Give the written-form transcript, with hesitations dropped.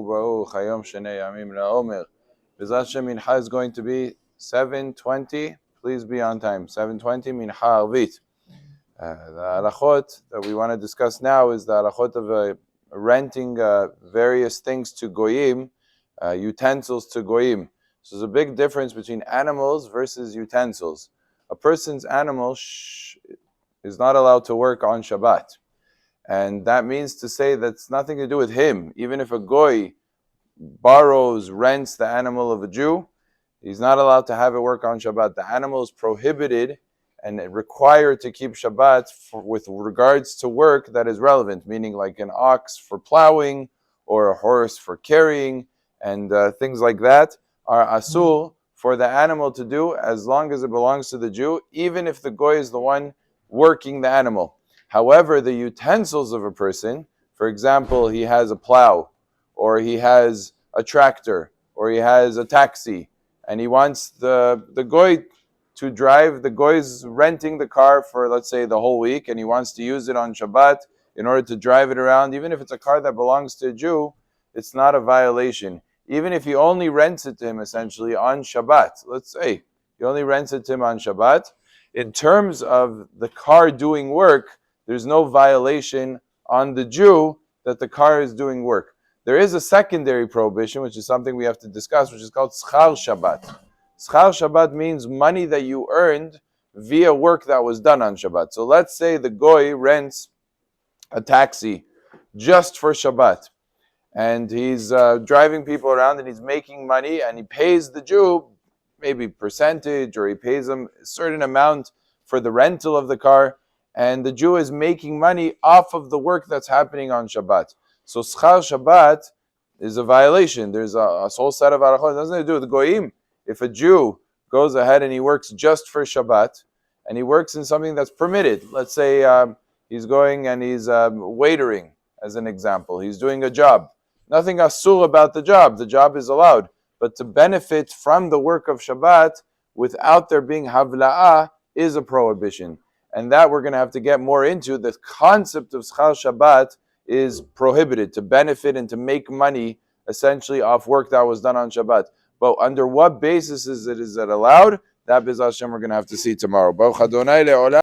ubaruch hayom shenei yamim la'omer. B'ezras Hashem mincha is going to be 7:20. Please be on time. 7:20 mincha arvit. The halachot that we want to discuss now is the halachot of renting various things to goyim, utensils to goyim. So there's a big difference between animals versus utensils. A person's animal is not allowed to work on Shabbat. And that means to say that's nothing to do with him. Even if a goy borrows, rents the animal of a Jew, he's not allowed to have it work on Shabbat. The animal is prohibited and required to keep Shabbat with regards to work that is relevant, meaning like an ox for plowing or a horse for carrying, and things like that are asul for the animal to do as long as it belongs to the Jew, even if the goy is the one working the animal. However, the utensils of a person, for example, he has a plow, or he has a tractor, or he has a taxi, and he wants the goy to drive. The goy is renting the car for, let's say, the whole week, and he wants to use it on Shabbat in order to drive it around. Even if it's a car that belongs to a Jew, it's not a violation. Even if he only rents it to him, essentially, on Shabbat. Let's say he only rents it to him on Shabbat. In terms of the car doing work, there's no violation on the Jew that the car is doing work. There is a secondary prohibition, which is something we have to discuss, which is called schar Shabbat. Schar Shabbat means money that you earned via work that was done on Shabbat. So let's say the goy rents a taxi just for Shabbat, and he's driving people around and he's making money, and he pays the Jew maybe percentage, or he pays him a certain amount for the rental of the car, and the Jew is making money off of the work that's happening on Shabbat. So schar Shabbat is a violation. There's a whole set of halachot. It doesn't have to do with goyim. If a Jew goes ahead and he works just for Shabbat, and he works in something that's permitted, let's say he's going and he's waitering, as an example. He's doing a job. Nothing asur about the job. The job is allowed. But to benefit from the work of Shabbat without there being havla'ah is a prohibition. And that we're going to have to get more into. The concept of schar Shabbat is prohibited, to benefit and to make money essentially off work that was done on Shabbat. But under what basis is it allowed? That, B'ezras Hashem, we're going to have to see tomorrow. Baruch Adonai le'olam.